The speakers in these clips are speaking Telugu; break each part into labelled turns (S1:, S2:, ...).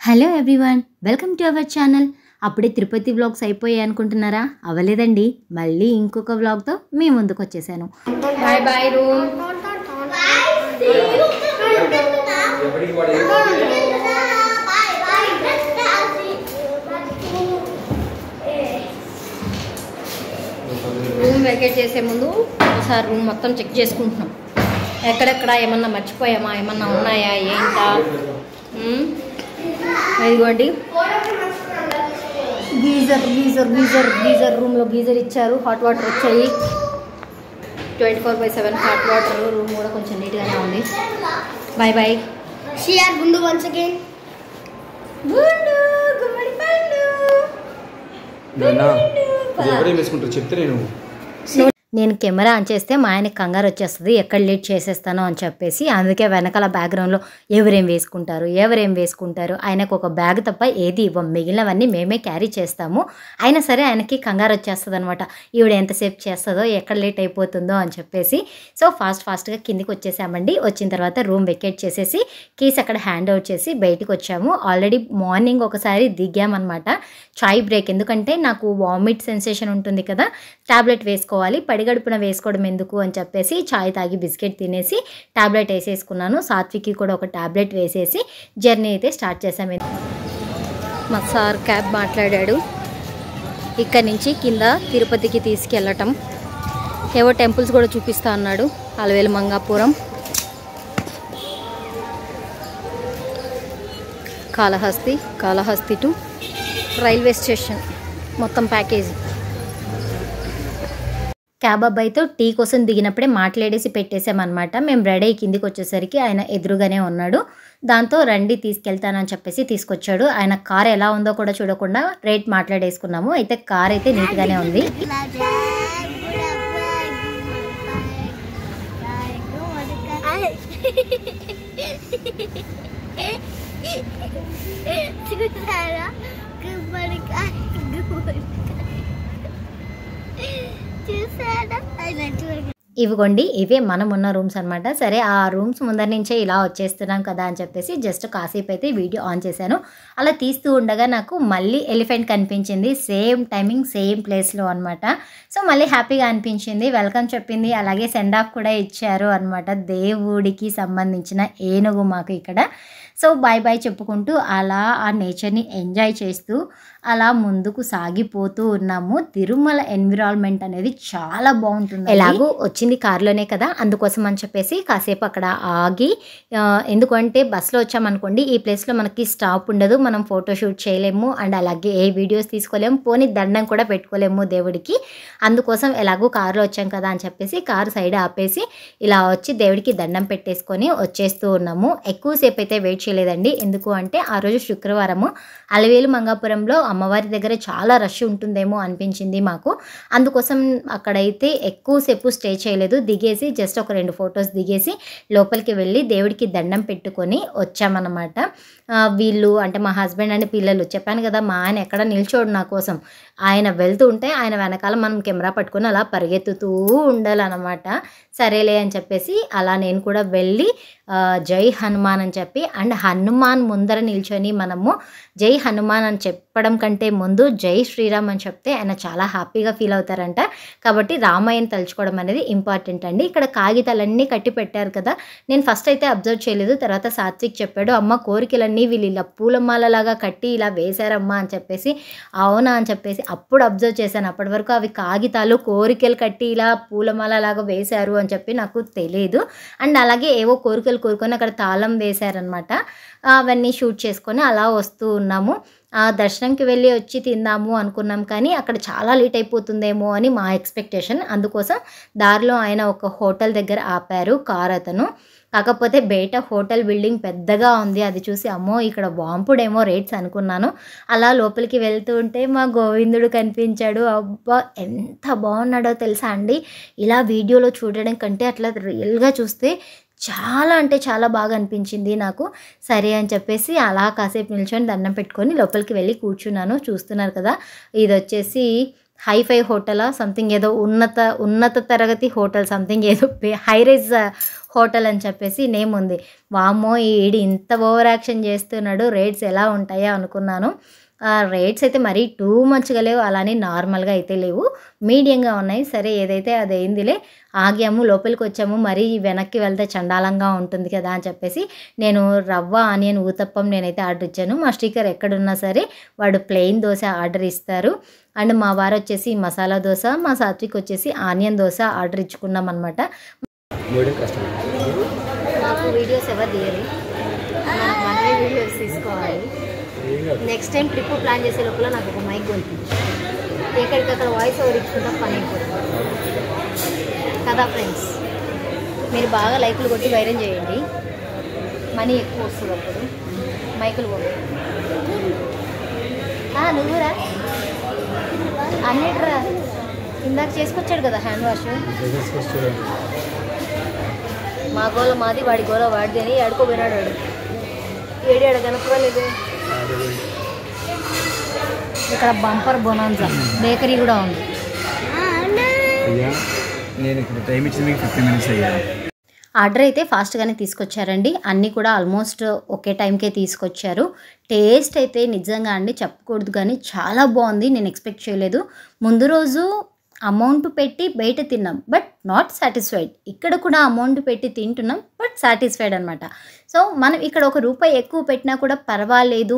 S1: Hello everyone, welcome to our channel. అప్పుడే తిరుపతి వ్లాగ్స్ అయిపోయాయి అనుకుంటున్నారా? అవ్వలేదండి, మళ్ళీ ఇంకొక వ్లాగ్తో మీ ముందుకు వచ్చేసాను. Bye bye room. Room vacate చేసే ముందు ఒకసారి రూమ్ మొత్తం చెక్ చేసుకుంటున్నాం. ఎక్కడెక్కడ ఏమన్నా మర్చిపోయామా, ఏమన్నా ఉన్నాయా, ఏంటా. ఇదిగోండి గీజర్ గీజర్ గీజర్ గీజర్ రూమ్లో గీజర్ ఇచ్చారు. హాట్ వాటర్ వచ్చాయి. 24/7 హాట్ వాటర్. రూమ్ కూడా కొంచెం నీట్గానే ఉంది. Bye bye.
S2: షియర్ గుండు వన్స్ అగైన్.
S1: గుండు గుమ్మడి పండు.
S3: ఎవరేం వేసుకుంటారు చెప్తే నేను
S1: కెమెరా ఆన్ చేస్తే మా ఆయనకి కంగారు వచ్చేస్తుంది, ఎక్కడ లేట్ చేసేస్తానో అని చెప్పేసి. అందుకే వెనకాల బ్యాక్గ్రౌండ్లో ఎవరేం వేసుకుంటారు ఆయనకు ఒక బ్యాగ్ తప్ప ఏది ఇవ్వం, మిగిలినవన్నీ మేమే క్యారీ చేస్తాము. అయినా సరే ఆయనకి కంగారు వచ్చేస్తుంది అనమాట, ఈవిడ ఎంతసేపు చేస్తుందో, ఎక్కడ లేట్ అయిపోతుందో అని చెప్పేసి. సో ఫాస్ట్గా కిందికి వచ్చేసామండి. వచ్చిన తర్వాత రూమ్ వెకేట్ చేసేసి కీస్ అక్కడ హ్యాండ్ అవుట్ చేసి బయటికి వచ్చాము. ఆల్రెడీ మార్నింగ్ ఒకసారి దిగామన్నమాట, చాయ్ బ్రేక్. ఎందుకంటే నాకు వామిట్ సెన్సేషన్ ఉంటుంది కదా, టాబ్లెట్ వేసుకోవాలి, పడిగడుపున వేసుకోవడం ఎందుకు అని చెప్పేసి చాయ్ తాగి బిస్కెట్ తినేసి టాబ్లెట్ వేసేసుకున్నాను. సాత్వికి కూడా ఒక టాబ్లెట్ వేసేసి జర్నీ అయితే స్టార్ట్ చేసాము. మా సార్ క్యాబ్ మాట్లాడాడు, ఇక్కడ నుంచి కింద తిరుపతికి తీసుకెళ్ళటం, ఏవో టెంపుల్స్ కూడా చూపిస్తా అన్నాడు. Alivelu Mangapuram, Kalahasti to railway station, మొత్తం ప్యాకేజీ. క్యాబ్ అబ్బాయితో టీ కోసం దిగినప్పుడే మాట్లాడేసి పెట్టేసామన్నమాట. మేము రెడీ అయ్యి కిందికి వచ్చేసరికి ఆయన ఎదురుగానే ఉన్నాడు. దాంతో రండి తీసుకెళ్తానని చెప్పేసి తీసుకొచ్చాడు. ఆయన కార్ ఎలా ఉందో కూడా చూడకుండా రేట్ మాట్లాడేసుకున్నాము. అయితే కార్ అయితే నీట్గానే ఉంది. ఇవిగోండి, ఇవే మనం ఉన్న రూమ్స్ అనమాట. సరే, ఆ రూమ్స్ ముందర నుంచే ఇలా వచ్చేస్తున్నాం కదా అని చెప్పేసి జస్ట్ కాసేపు అయితే వీడియో ఆన్ చేశాను. అలా తీస్తూ ఉండగా నాకు మళ్ళీ ఎలిఫెంట్ కనిపించింది. సేమ్ టైమింగ్, సేమ్ ప్లేస్లో అనమాట. సో మళ్ళీ హ్యాపీగా అనిపించింది. వెల్కమ్ చెప్పింది, అలాగే సెండ్ ఆఫ్ కూడా ఇచ్చారు అనమాట. దేవుడికి సంబంధించిన ఏనుగు మాకు ఇక్కడ. సో బాయ్ బాయ్ చెప్పుకుంటూ అలా ఆ నేచర్ని ఎంజాయ్ చేస్తూ అలా ముందుకు సాగిపోతూ ఉన్నాము. తిరుమల ఎన్విరాన్మెంట్ అనేది చాలా బాగుంటుంది. ఎలాగో వచ్చింది కార్లోనే కదా, అందుకోసం అని చెప్పేసి కాసేపు అక్కడ ఆగి, ఎందుకంటే బస్సులో వచ్చామనుకోండి ఈ ప్లేస్లో మనకి స్టాప్ ఉండదు, మనం ఫోటోషూట్ చేయలేము, అండ్ అలాగే ఏ వీడియోస్ తీసుకోలేము, పోనీ దండం కూడా పెట్టుకోలేము దేవుడికి. అందుకోసం ఎలాగో కారులో వచ్చాం కదా అని చెప్పేసి కారు సైడ్ ఆపేసి ఇలా వచ్చి దేవుడికి దండం పెట్టేసుకొని వచ్చేస్తూ ఉన్నాము. ఎక్కువసేపు అయితే వెయిట్ చేయలేదండి. ఎందుకు అంటే ఆ రోజు శుక్రవారము, అలవేలు మంగాపురంలో అమ్మవారి దగ్గర చాలా రష్ ఉంటుందేమో అనిపించింది మాకు. అందుకోసం అక్కడైతే ఎక్కువసేపు స్టే చేయలేదు. దిగేసి జస్ట్ ఒక 2 ఫొటోస్ దిగేసి లోపలికి వెళ్ళి దేవుడికి దండం పెట్టుకొని వచ్చామన్నమాట. వీళ్ళు అంటే మా హస్బెండ్ అండ్ పిల్లలు, చెప్పాను కదా మా ఆయన ఎక్కడ నిల్చోడు నా కోసం. ఆయన వెళ్తూ ఉంటే ఆయన వెనకాల మనం కెమెరా పట్టుకొని అలా పరిగెత్తుతూ ఉండాలన్నమాట. సరేలే అని చెప్పేసి అలా నేను కూడా వెళ్ళి జై హనుమాన్ అని చెప్పి, అండ్ హనుమాన్ ముందర నిల్చొని మనము జై హనుమాన్ అని చెప్పడం కంటే ముందు జై శ్రీరామ్ అని చెప్తే ఆయన చాలా హ్యాపీగా ఫీల్ అవుతారంట. కాబట్టి రామాయణ తలుచుకోవడం అనేది ఇంపార్టెంట్ అండి. ఇక్కడ కాగితాలన్నీ కట్టి పెట్టారు కదా, నేను ఫస్ట్ అయితే అబ్జర్వ్ చేయలేదు. తర్వాత సాత్విక్ చెప్పాడు, అమ్మ కోరికలన్నీ వీళ్ళు ఇలా పూలమాలలాగా కట్టి ఇలా వేశారమ్మా అని చెప్పేసి. అవునా అని చెప్పేసి అప్పుడు అబ్జర్వ్ చేశాను. అప్పటి వరకు అవి కాగితాలు కోరికలు కట్టి ఇలా పూలమాలలాగా వేశారు అని చెప్పి నాకు తెలియదు. అండ్ అలాగే ఏవో కోరికలు కోరుకొని అక్కడ తాళం వేశారనమాట. అవన్నీ షూట్ చేసుకొని అలా వస్తూ ఉన్నాము. దర్శనంకి వెళ్ళి వచ్చి తిందాము అనుకున్నాం, కానీ అక్కడ చాలా లేట్ అయిపోతుందేమో అని మా ఎక్స్పెక్టేషన్. అందుకోసం దారిలో ఆయన ఒక హోటల్ దగ్గర ఆపారు కార్ అతను. కాకపోతే బయట హోటల్ బిల్డింగ్ పెద్దగా ఉంది, అది చూసి అమ్మో ఇక్కడ వాంపుడేమో రేట్స్ అనుకున్నాను. అలా లోపలికి వెళ్తూ ఉంటే మా గోవిందుడు కనిపించాడు. అబ్బా ఎంత బాగున్నాడో తెలుసా అండి. ఇలా వీడియోలో చూడడం కంటే అట్లా రియల్గా చూస్తే చాలా అంటే చాలా బాగా అనిపించింది నాకు. సరే అని చెప్పేసి అలా కాసేపు నిల్చొని దండం పెట్టుకొని లోపలికి వెళ్ళి కూర్చున్నాను. చూస్తున్నారు కదా, ఇది వచ్చేసి హైఫై హోటలా సంథింగ్, ఏదో ఉన్నత తరగతి హోటల్ సంథింగ్, ఏదో హై రైజ్ హోటల్ అని చెప్పేసి నేమ్ ఉంది. వామ్మో ఈడు ఇంత ఓవర్ యాక్షన్ చేస్తున్నాడు, రేట్స్ ఎలా ఉంటాయో అనుకున్నాను. రేట్స్ అయితే మరీ టూ మచ్గా లేవు, అలానే నార్మల్గా అయితే లేవు, మీడియంగా ఉన్నాయి. సరే ఏదైతే అది అయిందిలే, ఆగాము, లోపలికి వచ్చాము. మరీ వెనక్కి వెళ్తే చండాలంగా ఉంటుంది కదా అని చెప్పేసి నేను రవ్వ ఆనియన్ ఊతప్పం నేనైతే ఆర్డర్ ఇచ్చాను. మా స్టిక్కర్ ఎక్కడున్నా సరే వాడు ప్లెయిన్ దోశ ఆర్డర్ ఇస్తారు. అండ్ మా వారు వచ్చేసి మసాలా దోశ, మా సాత్విక్ వచ్చేసి ఆనియన్ దోశ ఆర్డర్ ఇచ్చుకున్నాం అనమాట. నాకు వీడియోస్ ఎవరు తీయరు, మనమే వీడియోస్ తీసుకోవాలి. నెక్స్ట్ టైం ట్రిప్ ప్లాన్ చేసే లోపల నాకు ఒక మైక్ కొనిపించు, ఎక్కడికక్కడ వాయిస్ ఓవర్ ఇచ్చుకుంటా పని అయిపోతుంది కదా ఫ్రెండ్స్. మీరు బాగా లైక్లు కొట్టి వైరల్ చేయండి, మనీ ఎక్కువ వస్తుంది అప్పుడు. మైకులు కొను, నువ్వురా అన్నిట్రా, ఇందాక చేసుకొచ్చాడు కదా హ్యాండ్ వాష్. మా గోల మాది, వాడి గోల వాడిది అని ఆడుకోపోయినాడు. వాడు ఏడాడు కనుక్కోలేదు. ఇక్కడ బంపర్ బొనాన్సా బేకరీ కూడా ఉంది.
S3: నేను ఇక్కడ టైం ఇచ్చింది మీకు 15 minutes అయ్యా.
S1: ఆర్డర్ అయితే ఫాస్ట్గానే తీసుకొచ్చారండి, అన్నీ కూడా ఆల్మోస్ట్ ఒకే టైంకే తీసుకొచ్చారు. టేస్ట్ అయితే నిజంగా అండి చెప్పకూడదు కానీ చాలా బాగుంది. నేను ఎక్స్పెక్ట్ చేయలేదు. ముందు రోజు అమౌంట్ పెట్టి బయట తిన్నాం, బట్ నాట్ సాటిస్ఫైడ్. ఇక్కడ కూడా అమౌంట్ పెట్టి తింటున్నాం, బట్ సాటిస్ఫైడ్ అనమాట. సో మనం ఇక్కడ ₹1 ఎక్కువ పెట్టినా కూడా పర్వాలేదు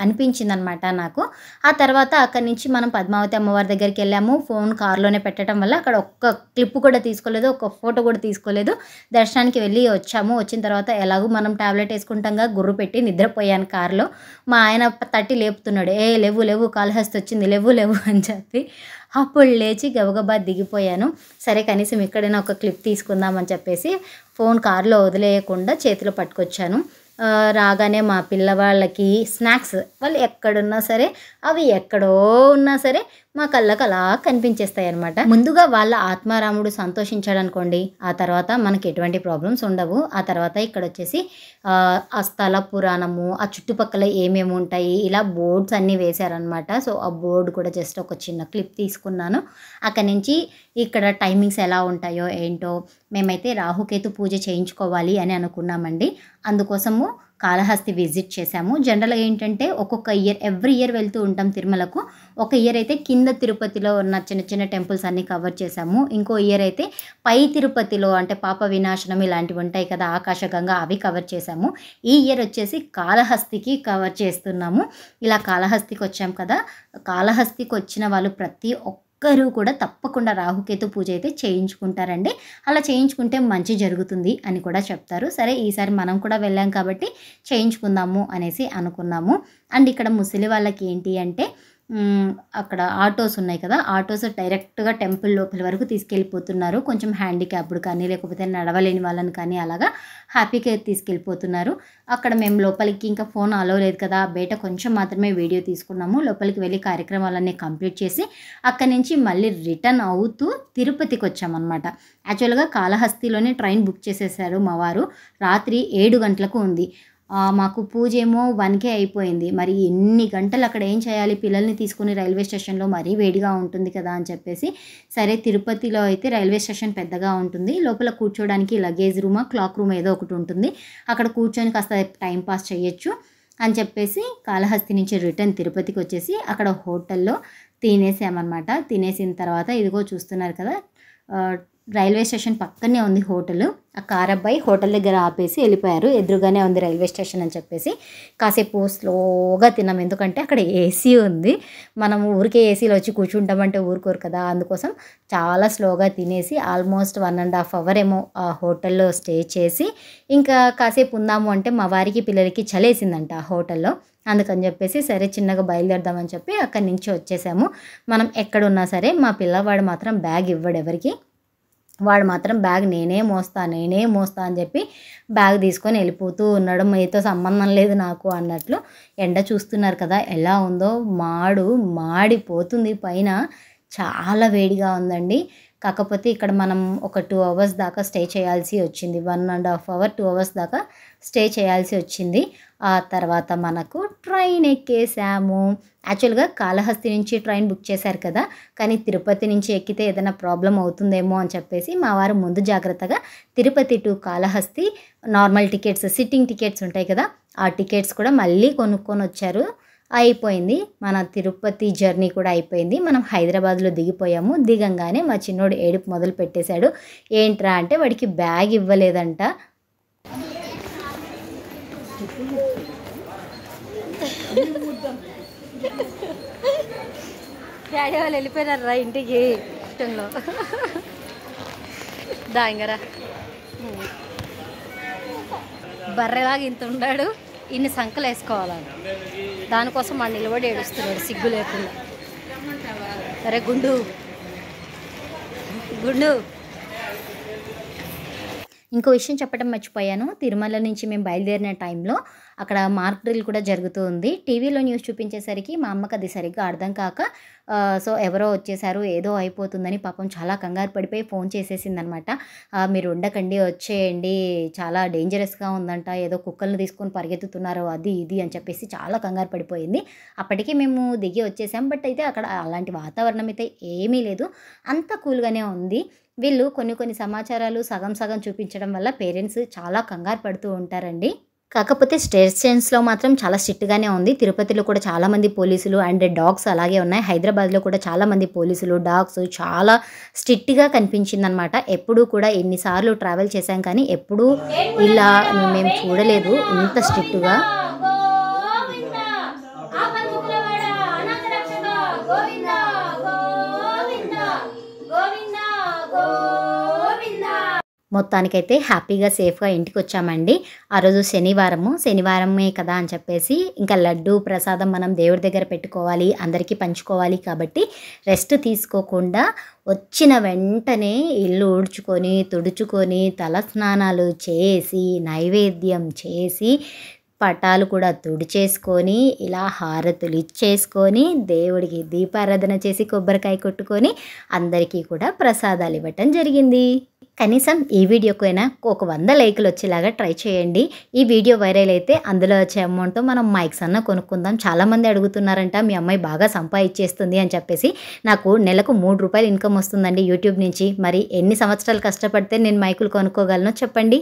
S1: అనిపించింది అనమాట నాకు. ఆ తర్వాత అక్కడి నుంచి మనం పద్మావతి అమ్మవారి దగ్గరికి వెళ్ళాము. ఫోన్ కార్లోనే పెట్టడం వల్ల అక్కడ ఒక్క క్లిప్ కూడా తీసుకోలేదు, ఒక్క ఫోటో కూడా తీసుకోలేదు. దర్శనానికి వెళ్ళి వచ్చాము. వచ్చిన తర్వాత ఎలాగో మనం టాబ్లెట్ వేసుకుంటాంగా గుర్రు పెట్టి నిద్రపోయాను కార్లో. మా ఆయన తట్టి లేపుతున్నాడు, లేవు కాళహస్తి వచ్చింది, లేవు అని చెప్పి. అప్పుడు లేచి గబగబా దిగిపోయాను. సరే కనీసం ఇక్కడైనా ఒక క్లిప్ తీసుకుందామని చెప్పేసి ఫోన్ కార్లో వదిలేయకుండా చేతిలో పట్టుకొచ్చాను. రాగానే మా పిల్లవాళ్ళకి స్నాక్స్, వాళ్ళు ఎక్కడున్నా సరే, అవి ఎక్కడో ఉన్నా సరే మా కళ్ళకు అలా కనిపించేస్తాయి అనమాట. ముందుగా వాళ్ళ ఆత్మారాముడు సంతోషించాడు అనుకోండి, ఆ తర్వాత మనకి ఎటువంటి ప్రాబ్లమ్స్ ఉండవు. ఆ తర్వాత ఇక్కడ వచ్చేసి ఆ స్థల పురాణము, ఆ చుట్టుపక్కల ఏమేమి ఉంటాయి, ఇలా బోర్డ్స్ అన్నీ వేశారనమాట. సో ఆ బోర్డు కూడా జస్ట్ ఒక చిన్న క్లిప్ తీసుకున్నాను. అక్కడి నుంచి ఇక్కడ టైమింగ్స్ ఎలా ఉంటాయో ఏంటో, మేమైతే రాహుకేతు పూజ చేయించుకోవాలి అని అనుకున్నామండి. అందుకోసము కాళహస్తి విజిట్ చేశాము. జనరల్గా ఏంటంటే ఒక్కొక్క ఇయర్ ఎవ్రీ ఇయర్ వెళ్తూ ఉంటాం తిరుమలకు. ఒక ఇయర్ అయితే కింద తిరుపతిలో ఉన్న చిన్న చిన్న టెంపుల్స్ అన్నీ కవర్ చేశాము. ఇంకో ఇయర్ అయితే పై తిరుపతిలో అంటే పాప వినాశనం ఇలాంటివి ఉంటాయి కదా, ఆకాశగంగా, అవి కవర్ చేశాము. ఈ ఇయర్ వచ్చేసి కాళహస్తికి కవర్ చేస్తున్నాము. ఇలా కాళహస్తికి వచ్చాం కదా, కాళహస్తికి వచ్చిన వాళ్ళు ప్రతి ఒక్కరూ కూడా తప్పకుండా రాహుకేతు పూజ అయితే చేయించుకుంటారండి. అలా చేయించుకుంటే మంచి జరుగుతుంది అని కూడా చెప్తారు. సరే ఈసారి మనం కూడా వెళ్ళాం కాబట్టి చేయించుకుందాము అనేసి అనుకున్నాము. అండ్ ఇక్కడ ముసలి వాళ్ళకి ఏంటి అంటే అక్కడ ఆటోస్ ఉన్నాయి కదా, ఆటోస్ డైరెక్ట్గా టెంపుల్ లోపల వరకు తీసుకెళ్ళిపోతున్నారు. కొంచెం హ్యాండిక్యాప్డ్ కానీ లేకపోతే నడవలేని వాళ్ళని కానీ అలాగా హ్యాపీగా తీసుకెళ్ళిపోతున్నారు. అక్కడ మేము లోపలికి ఇంకా ఫోన్ అలో లేదు కదా, బయట కొంచెం మాత్రమే వీడియో తీసుకున్నాము. లోపలికి వెళ్ళి కార్యక్రమాలన్నీ కంప్లీట్ చేసి అక్కడి నుంచి మళ్ళీ రిటర్న్ అవుతూ తిరుపతికి వచ్చామన్నమాట. యాక్చువల్గా కాళహస్తిలోనే ట్రైన్ బుక్ చేసేసారు మా వారు. రాత్రి 7 గంటలకు ఉంది. మాకు పూజ ఏమో 1కే అయిపోయింది. మరి ఎన్ని గంటలు అక్కడ ఏం చేయాలి, పిల్లల్ని తీసుకుని రైల్వే స్టేషన్లో మరీ వేడిగా ఉంటుంది కదా అని చెప్పేసి, సరే తిరుపతిలో అయితే రైల్వే స్టేషన్ పెద్దగా ఉంటుంది, లోపల కూర్చోడానికి లగేజ్ రూమ్, క్లాక్ రూమ్ ఏదో ఒకటి ఉంటుంది, అక్కడ కూర్చొని కాస్త టైం పాస్ చేయొచ్చు అని చెప్పేసి కాళహస్తి నుంచి రిటర్న్ తిరుపతికి వచ్చేసి అక్కడ హోటల్లో తినేసామన్నమాట. తినేసిన తర్వాత ఇదిగో చూస్తున్నారు కదా, రైల్వే స్టేషన్ పక్కనే ఉంది హోటల్. ఆ కార్ అబ్బాయి హోటల్ దగ్గర ఆపేసి వెళ్ళిపోయారు. ఎదురుగానే ఉంది రైల్వే స్టేషన్ అని చెప్పేసి కాసేపు స్లోగా తిన్నాం, ఎందుకంటే అక్కడ ఏసీ ఉంది. మనం ఊరికే ఏసీలో వచ్చి కూర్చుంటామంటే ఊరుకోరు కదా, అందుకోసం చాలా స్లోగా తినేసి ఆల్మోస్ట్ 1.5 hours ఏమో ఆ హోటల్లో స్టే చేసి ఇంకా కాసేపు ఉందాము అంటే మా వారికి పిల్లలకి చలేసిందంట ఆ హోటల్లో. అందుకని చెప్పేసి సరే చిన్నగా బయలుదేరదామని చెప్పి అక్కడి నుంచి వచ్చేసాము. మనం ఎక్కడున్నా సరే మా పిల్లవాడు మాత్రం బ్యాగ్ ఇవ్వడు ఎవరికి, వాడు మాత్రం బ్యాగ్ నేనే మోస్తా అని చెప్పి బ్యాగ్ తీసుకొని వెళ్ళిపోతూ ఉన్నాడు. మీతో సంబంధం లేదు నాకు అన్నట్లు. ఎండ చూస్తున్నారు కదా ఎలా ఉందో, మాడిపోతుంది, పైన చాలా వేడిగా ఉందండి. కాకపోతే ఇక్కడ మనం ఒక 2 అవర్స్ దాకా స్టే చేయాల్సి వచ్చింది. 1.5 అవర్ 2 అవర్స్ దాకా స్టే చేయాల్సి వచ్చింది. ఆ తర్వాత మనకు ట్రైన్ ఎక్కేసాము. యాక్చువల్గా కాళహస్తి నుంచి ట్రైన్ బుక్ చేశారు కదా, కానీ తిరుపతి నుంచి ఎక్కితే ఏదైనా ప్రాబ్లం అవుతుందేమో అని చెప్పేసి మా వారు ముందు జాగ్రత్తగా Tirupati to Kalahasti normal tickets, sitting tickets ఉంటాయి కదా, ఆ టికెట్స్ కూడా మళ్ళీ కొనుక్కొని వచ్చారు. అయిపోయింది మన తిరుపతి జర్నీ కూడా అయిపోయింది. మనం హైదరాబాద్లో దిగిపోయాము. దిగంగానే మా చిన్నోడు ఏడుపు మొదలు పెట్టేశాడు. ఏంట్రా అంటే వాడికి బ్యాగ్ ఇవ్వలేదంట. డాడీ వాళ్ళు వెళ్ళిపోయినారా ఇంటికి ఇష్టంలో దాంగరా బర్రెలాగా ఇంత ఉన్నాడు, ఇన్ని సంకలు వేసుకోవాలని దానికోసం వాడు నిలబడి ఏడుస్తున్నాడు సిగ్గు లేకుండా. అరే గుండు గుండు ఇంకో విషయం చెప్పడం మర్చిపోయాను. తిరుమల నుంచి మేము బయలుదేరిన టైంలో అక్కడ మార్క్ డ్రిల్ కూడా జరుగుతూ ఉంది. టీవీలో న్యూస్ చూపించేసరికి మా అమ్మకి అది సరిగ్గా అర్థం కాక సో ఎవరో వచ్చేసారు, ఏదో అయిపోతుందని పాపం చాలా కంగారు పడిపోయి ఫోన్ చేసేసిందనమాట. మీరు ఉండకండి, వచ్చేయండి, చాలా డేంజరస్గా ఉందంట, ఏదో కుక్కలను తీసుకొని పరిగెత్తుతున్నారు, అది ఇది అని చెప్పేసి చాలా కంగారు పడిపోయింది. అప్పటికి మేము దిగి వచ్చేసాం. బట్ అయితే అక్కడ అలాంటి వాతావరణం అయితే ఏమీ లేదు, అంత కూల్గానే ఉంది. వీళ్ళు కొన్ని సమాచారాలు సగం సగం చూపించడం వల్ల పేరెంట్స్ చాలా కంగారు పడుతూ ఉంటారండి. కాకపోతే స్టేషన్స్లో మాత్రం చాలా స్ట్రిక్ట్గానే ఉంది. తిరుపతిలో కూడా చాలామంది పోలీసులు అండ్ డాగ్స్ అలాగే ఉన్నాయి. హైదరాబాద్లో కూడా చాలామంది పోలీసులు, డాగ్స్ చాలా స్ట్రిక్ట్గా కనిపించింది అనమాట. ఎప్పుడూ కూడా ఎన్నిసార్లు ట్రావెల్ చేశాం కానీ ఎప్పుడూ ఇలా మేము చూడలేదు ఇంత స్ట్రిక్ట్గా. మొత్తానికైతే హ్యాపీగా సేఫ్గా ఇంటికి వచ్చామండి. ఆ రోజు శనివారమే కదా అని చెప్పేసి ఇంకా లడ్డు ప్రసాదం మనం దేవుడి దగ్గర పెట్టుకోవాలి, అందరికీ పంచుకోవాలి కాబట్టి రెస్ట్ తీసుకోకుండా వచ్చిన వెంటనే ఇల్లు ఊడ్చుకొని తుడుచుకొని తల స్నానాలు చేసి నైవేద్యం చేసి పటాలు కూడా తుడిచేసుకొని ఇలా హారతులు ఇచ్చేసుకొని దేవుడికి దీపారాధన చేసి కొబ్బరికాయ కొట్టుకొని అందరికీ కూడా ప్రసాదాలు ఇవ్వటం జరిగింది. కనీసం ఈ వీడియోకైనా ఒక 100 లైకులు వచ్చేలాగా ట్రై చేయండి. ఈ వీడియో వైరల్ అయితే అందులో వచ్చే అమౌంట్తో మనం మైక్స్ అన్న కొనుక్కుందాం. చాలామంది అడుగుతున్నారంట మీ అమ్మాయి బాగా సంపాదించేస్తుంది అని చెప్పేసి. నాకు నెలకు 3 రూపాయలు ఇన్కమ్ వస్తుందండి యూట్యూబ్ నుంచి. మరి ఎన్ని సంవత్సరాలు కష్టపడితే నేను మైకులు కొనుక్కోగలను చెప్పండి.